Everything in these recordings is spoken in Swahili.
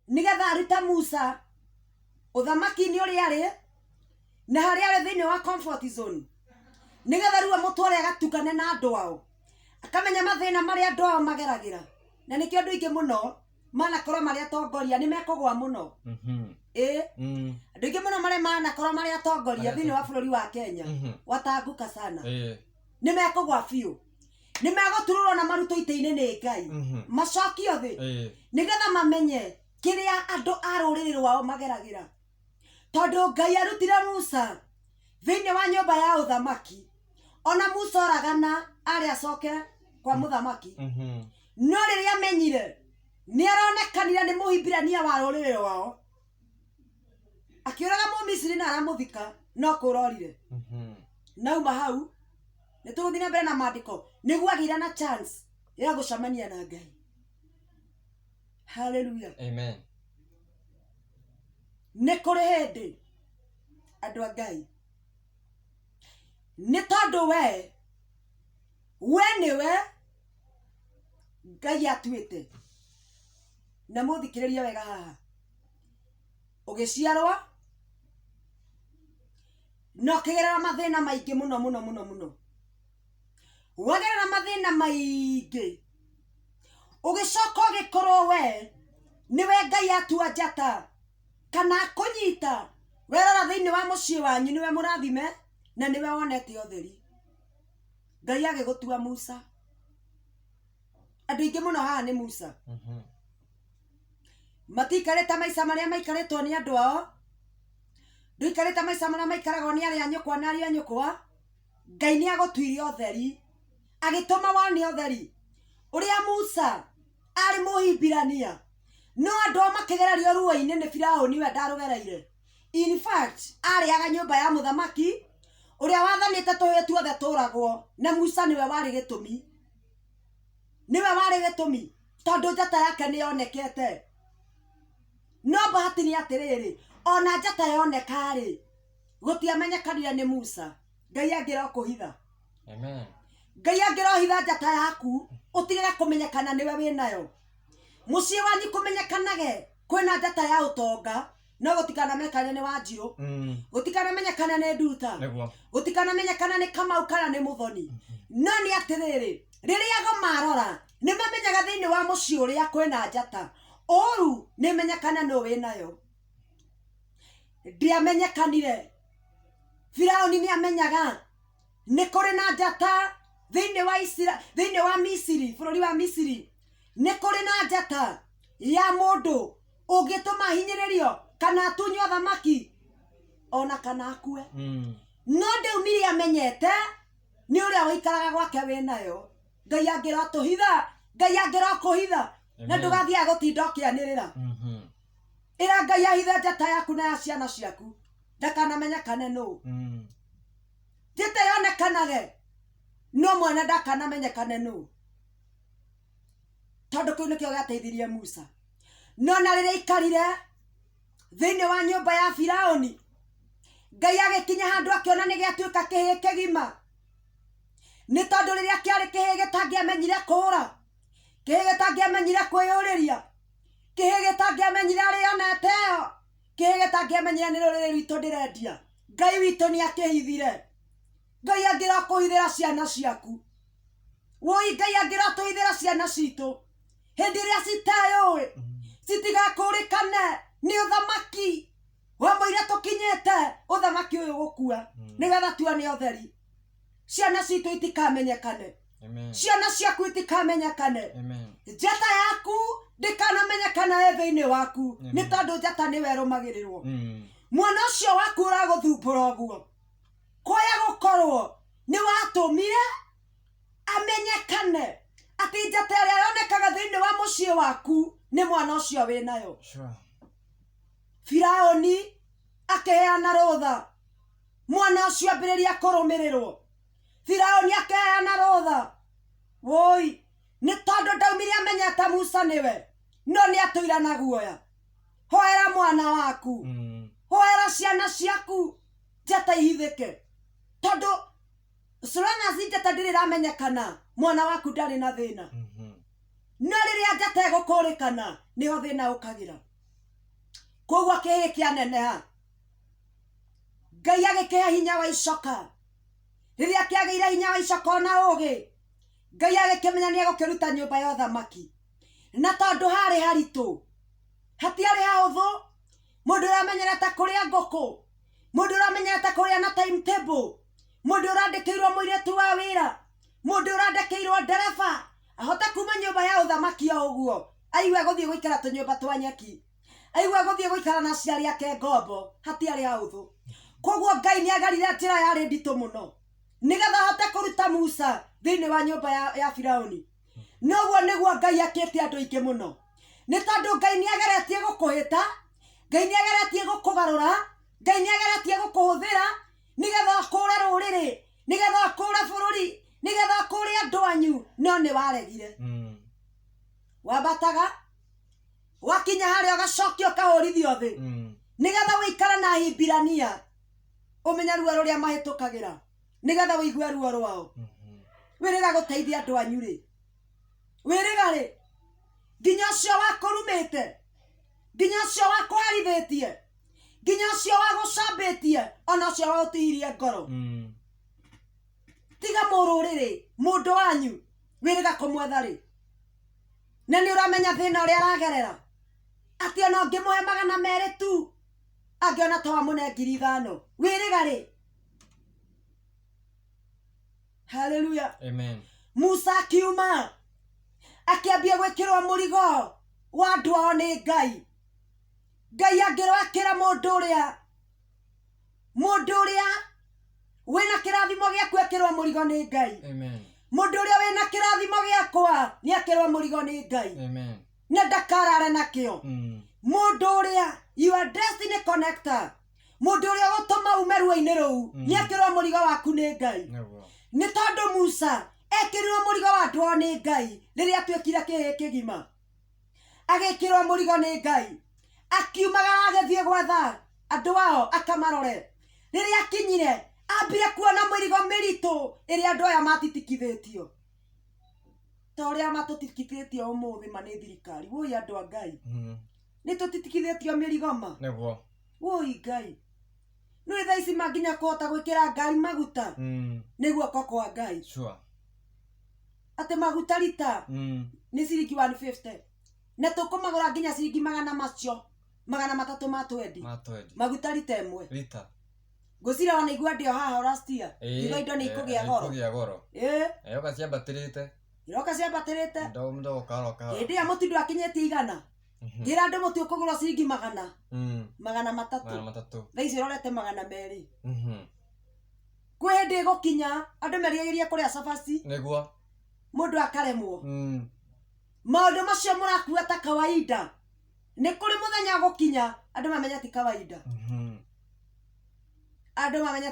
nigetha arita Musa uthamaki ni uri ari na hari ari thini wa comfort zone nigetha riu mutware agatukane na andu ao akamenya mathina mari andu ao mageragira na nikio andu ingi muno manakorwo mari atongoria ni mekugwa muno andu ingi muno mari manakorwo mari atongoria thini wa bururi wa Kenya watanguka sana ni mekugwa biu ni megutururwo na maruto ite-ini ni Ngai macokio thi nigetha mamenye kiria andu a ruriri rwao mageragira tondu Ngai arutire Musa thini wa nyumba ya uthamaki ona Musa oragana ari acoke kwa muthamaki no riria amenyire ni aronekanire ni muhimbirania wa ruriri rwao akiuraga Mumisiri na aramuthika no kurorire nauma hau nituguthina mbere na maandiko niguo agira na chance ya gucamania na Ngai. Hallelujah, amen. Ni kuri hindi andu a Ngai ni tondu we niwe Ngai atuite na muthikiririe wega haha ugiciarwa no kigerera mathina maingi muno wagerera mathina maingi ugicoka ugikorwo we niwe Ngai atua njata kana kunyita werora thini wa mucii wanyu niwe murathime na niwe wonete utheri. Ngai agigutua Musa andu ingi muno haha ni Musa matikarite maica maria maikaritwo ni andu ao nduikarite maica maria maikaragwo ni aria nyukwa na aria nyukwa. Ngai ni agutuire utheri agituma wone utheri uria Musa ari muhimbirania no andu makigererio ruo-ini ni Firauni we ndarugereire. In fact ariaga nyumba ya muthamaki uria wathanite tuhe tuothe turagwo na Musa niwe wari gitumi tondu njata yake ni yonekete. No bahati ni atiriri ona njata yoneka ri gutiamenyekanire ni Musa. Ngai angira kuhitha, amen. Ngai angira hitha njata yaku utigire kumenyekana niwe winayo. Mucii wanyu kumenyekanage kwina njata ya utonga no gutikana menyekane ni Wanjiru gutikana menyekane ni Nduta gutikana menyekane ni Kamau kana ni Muthoni no ni atiriri riria go marora ni mamenyaga thini wa mucii uria kwina njata oru ni menyekana no winayo. Ndiamenyekanire Firauni ni amenyaga ni kuri na njata thini wa Misiri bururi wa Misiri ni kuri na njata ya mundu ugituma hinyiririo kana atunyo thamaki ona kana akue no ndiumire amenyete ni uria wikaraga gwake winayo. Ngai angira tuhitha, Ngai angira kuhitha na ndugathia gutinda ukianirira ira Ngai ahithe njata yaku na ya ciana ciaku ndakanamenyekane no njata yonekanage no mwana ndakanamenyekane no tondu kiu nikio giateithirie Musa. No na riria ikarire thini wa nyumba ya Firauni Ngai agikinya handu akiona ni giatuika kihi kigima ni tondu riria kiari kihi gitangiamenyire kura kihi gitangiamenyire kwiyuriria kihi gitangiamenyire arioneteo kihi gitangiamenyire ni ruriri rwitu ndirendia. Ngai witu ni akihithire. Ngai angira kuhithira ciana ciaku woi Ngai angira tuhithira ciana citu hindi iria citeyui citigakurikane ni uthamaki wa muire tukinyite uthamaki uyu gukua nigetha tuone utheri. Ciana citu itikamenyekane, ciana ciaku itikamenyekane, njata yaku ndikanamenyekana thini waku ni tondu njata niwe rumagirirwo. Mwana ucio waku uraguthumbura uguo kwaya gukorwo ni watumire amenyekane ati njata iria yonekaga thini wa mucii waku ni mwana ucio winayo. Firauni akeheana rutha mwana ucio ambiriria kurumirirwo. Firauni akeheana rutha woi ni tondu ndaumire amenyete Musa niwe no ni atuira na guoya. Hoera mwana waku hoera ciana ciaku njata ihithike tondu surana njata ndiramenyekana mwana waku ndari na thina no riria njata igukurikana niho thina ukagira. koguo kĩhĩ kĩaneneha Ngai agĩkĩhe hinya wa icoka rĩrĩa kĩagĩire hinya wa icoka na ũgĩ Ngai agĩkĩmenya nĩ egũkĩruta nyũmba ya ũthamaki na tondũ harĩ haritũ hatiarĩ hahũthũ mũndũ ũramenyerete kũrĩa ngũkũ mũndũ ũramenyerete kũrĩa na timetable mũndũ ũrandĩkĩirwo mũirĩtu wa wĩra mũndũ ũrandĩkĩirwo ndereba ahote kuma nyũmba ya ũthamaki o ũguo aigue gũthiĩ gũikara tũnyũmba twa nyeki aigue gũthiĩ gũikara na aciari ake ngombo hatiarĩ hahũthũ koguo Ngai nĩ agerire njĩra yarĩ nditũ mũno nĩgetha ahote kũruta Musa thĩinĩ wa nyũmba ya Firaũni noguo nĩguo Ngai akĩte andũ aingĩ mũno nĩ tondũ Ngai nĩ ageretie gũkũhĩta Ngai nĩ ageretie gũkũgarũra Ngai nĩ ageretie gũkũhũthĩra nĩgetha akũre rũrĩrĩ nĩgetha akũre bũrũri nĩgetha akũre andũ anyu no nĩ waregire wambataga wakinya harĩa ũgacokio ũkahũrithio thĩ nĩgetha wĩikare na Ahibirania ũmenye ruo rũrĩa mahĩtũkagĩra nĩgetha wĩigue ruo rwao wĩrĩga gũteithia andũ anyu rĩ wĩrĩga rĩ nginya ũcio wakũrumĩte nginya ũcio wakũherithĩtie nginya ũcio wagũcambĩtie ona ũcio wagũtihirie ngoro tiga mũrũrĩrĩ mũndũ wanyu wĩrĩga kũmwetha rĩ na nĩ ũramenya thĩna ũrĩa aragerera atĩ ona ũngĩmũhe 200 tu angĩona ta wamũne 5,000 wĩrĩga rĩ haleluya amen Musa akiuma akĩambia gwĩkĩrwo mũrigo wa andũ ao nĩ Ngai Ngai angĩrwakĩra mũndũ ũrĩa wĩna kĩrathimo gĩa gwĩkĩrwo mũrigo nĩ Ngai amen mũndũ ũrĩa wĩna kĩrathimo gĩakwa nĩ akĩrwo mũrigo nĩ Ngai amen na ndakarare nakĩo mũndũ ũrĩa your destiny connector mũndũ ũrĩa gũtũma ume ruo-inĩ rũu nĩ akĩrwo mũrigo waku nĩ Ngai nĩ tondũ Musa ekĩrirwo mũrigo wa andũ ao nĩ Ngai rĩrĩa atuĩkire kĩhĩ kĩgima agĩkĩrwo mũrigo nĩ Ngai akiumagara agĩthiĩ gwetha andũ ao akamarore rĩrĩa akinyire ambire kuona mũrigo mĩritũ ĩrĩa andũ aya matitikithĩtio ta ũrĩa matũtikithĩtio ũmũthĩ ma nĩ thirikari woi andũ a Ngai nĩ tũtitikithĩtio mĩrigo ma nĩguo woi Ngai nĩ thaa ici manginya kũhota gwĩkĩra ngari maguta nĩguo kwa Ngai atĩ maguta rita nĩ ciringi 150 na tũkũmagũra nginya ciringi 100 macio 320 maguta rita ĩmwe ngũcira wanaigua ndĩo haha last year indo nĩ ikũgĩa goro yoka ciambatĩrĩte ndo hĩndĩ ya mũtu ndwakinyĩtie igana ngira andũ mũtu ũkũgũra ciringi 100 300 thaa ici ũrorete 200 kwĩ hĩndĩ gũkinya andũ merigagĩria kũrĩa cabaci nĩguo mũndũ akaremwo maũndũ macio mũrakua ta kawaida nĩ kũrĩ mũthenya gũkinya andũ mamenya ti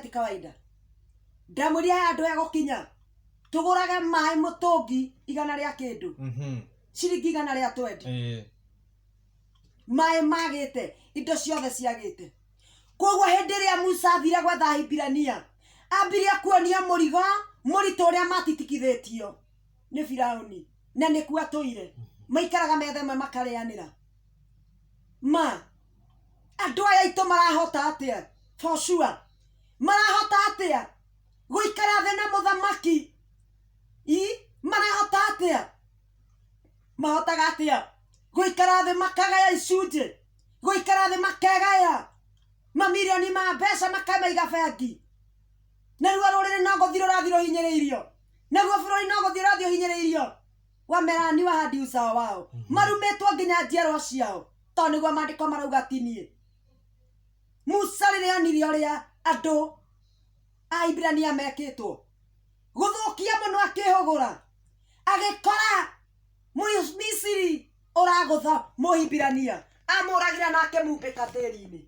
kawaida ndamũria andũ ya gũkinya tũgũrage maĩ mũtũngi 100 rĩa kĩndũ ciringi 100 rĩa 20 maĩ magĩte indo ciothe ciagĩte koguo hĩndĩ ĩrĩa Musa athire gwetha Ahibirania ambirie kuonia mũrigo mũritũ ũrĩa matitikithĩtio nĩ Firaũni na nĩ kuo atũire maikaraga metha ĩmwe makarĩanĩra andũ aya aitũ marahota atĩa for sure marahota atĩa gũikara thĩ na mũthamaki marahota atĩa mahotaga atĩa gũikara thĩ makagaya icunjĩ gũikara thĩ makegaya mamirioni ma mbeca makamaiga bengi naruo rũrĩrĩ no gũthiĩ rũrathiĩ rũhinyĩrĩirio naruo bũrũri no gũthiĩ ũrathiĩ ũhinyĩrĩirio wamerani wa hadi usawa wao marumĩtwo nginya njiarwa ciao tondũ nĩguo maandĩko marauga tinie Musa rĩrĩa onire ũrĩa andũ a Ahibirania mekĩtwo gũthũkia mũno akĩhũgũra agĩkora Mũmisiri ũragũtha Mũhibirania amũragira nake mumbĩka tĩri-inĩ